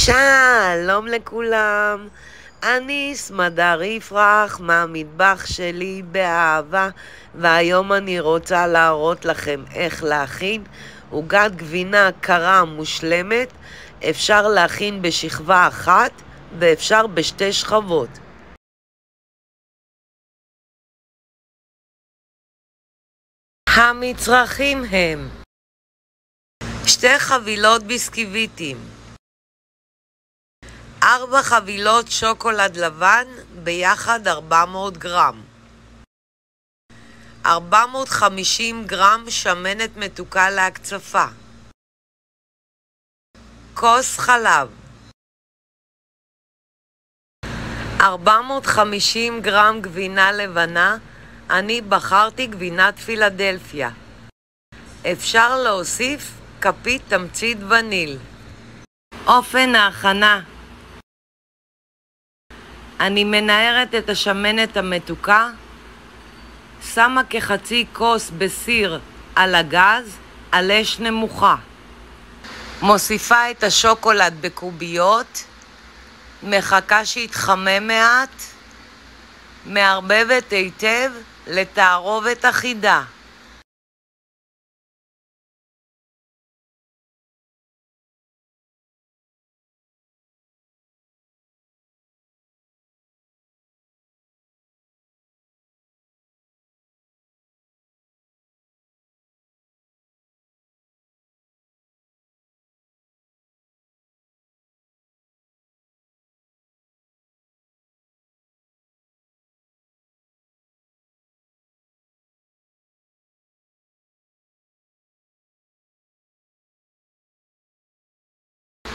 שלום לכולם, אני סמדר יפרח מהמטבח שלי באהבה, והיום אני רוצה להראות לכם איך להכין עוגת גבינה קרה מושלמת. אפשר להכין בשכבה אחת ואפשר בשתי שכבות. המצרכים הם 2 חבילות ביסקוויטים, 4 חבילות שוקולד לבן, ביחד 400 גרם, 450 גרם שמנת מתוקה להקצפה, כוס חלב, 450 גרם גבינה לבנה, אני בחרתי גבינת פילדלפיה. אפשר להוסיף כפית תמצית וניל. אופן ההכנה: אני מנערת את השמנת המתוקה, שמה כחצי כוס בסיר על הגז על אש נמוכה, מוסיפה את השוקולד בקוביות, מחכה שיתחמם מעט, מערבבת היטב לתערובת אחידה.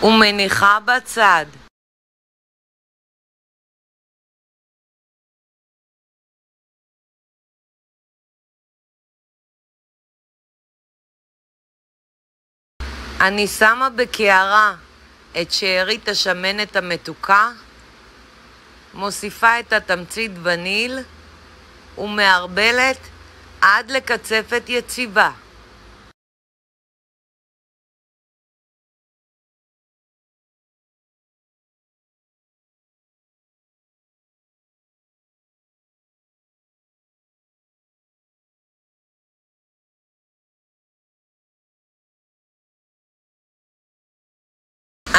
ומניחה בצד. אני שמה בקערה את שארית השמנת המתוקה, מוסיפה את התמצית וניל ומערבלת עד לקצפת יציבה.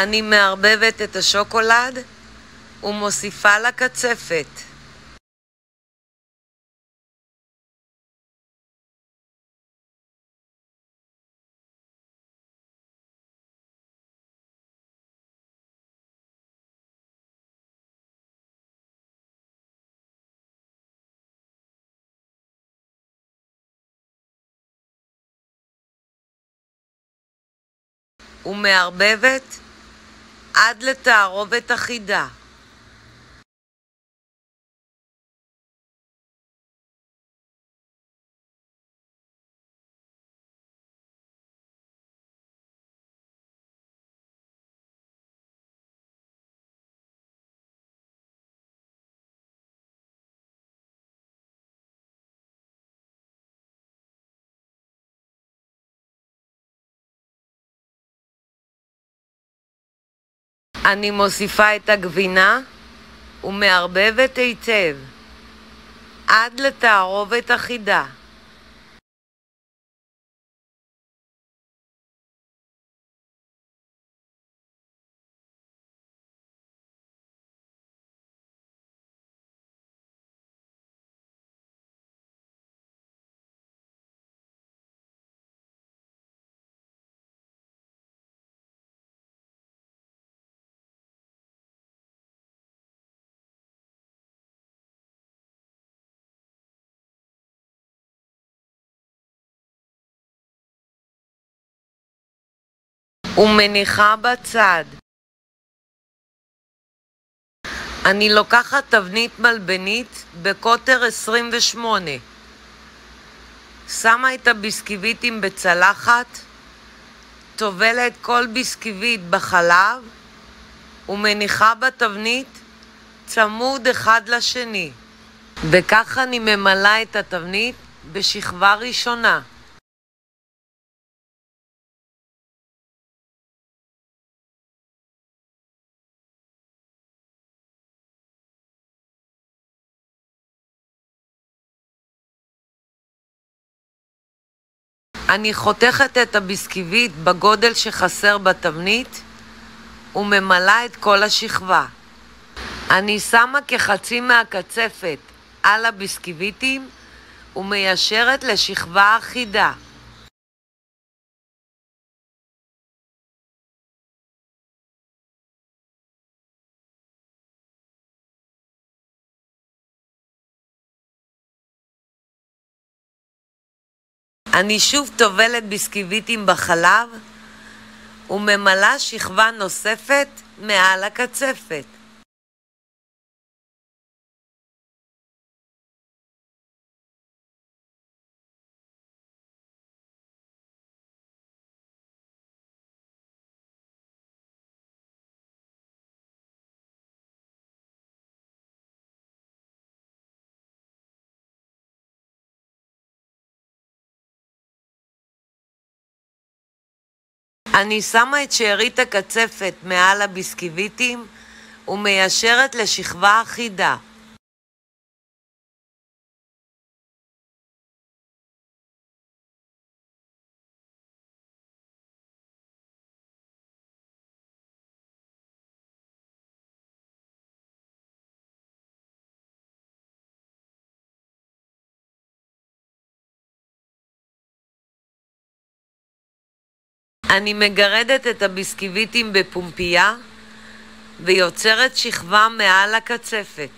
אני מערבבת את השוקולד ומוסיפה לקצפת. ומערבבת עד לתערובת אחידה. אני מוסיפה את הגבינה ומערבבת היטב עד לתערובת אחידה. ומניחה בצד. אני לוקחת תבנית מלבנית בקוטר 28, שמה את הביסקוויטים בצלחת, טובלת כל ביסקוויט בחלב ומניחה בתבנית צמוד אחד לשני, וככה אני ממלאה את התבנית בשכבה ראשונה. אני חותכת את הביסקוויט בגודל שחסר בתבנית וממלאה את כל השכבה. אני שמה כחצי מהקצפת על הביסקוויטים ומיישרת לשכבה אחידה. אני שוב טובלת ביסקוויטים בחלב וממלאה שכבה נוספת מעל הקצפת. אני שמה את שארית הקצפת מעל הביסקוויטים ומיישרת לשכבה אחידה. אני מגרדת את הביסקוויטים בפומפייה ויוצרת שכבה מעל הקצפת.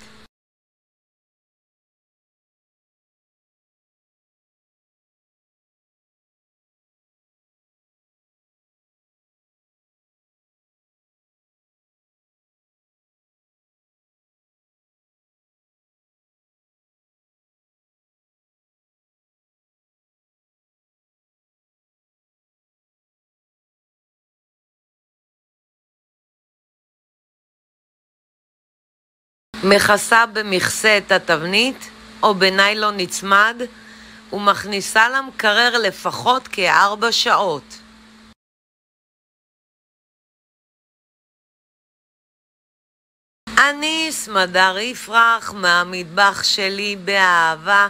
מכסה במכסה את התבנית או בניילון נצמד ומכניסה למקרר לפחות כ4 שעות. אני סמדר יפרח מהמטבח שלי באהבה.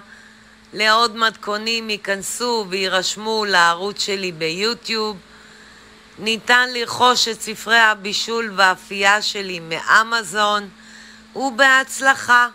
לעוד מתכונים ייכנסו וירשמו לערוץ שלי ביוטיוב. ניתן לרכוש את ספרי הבישול והאפייה שלי מאמזון. ובהצלחה.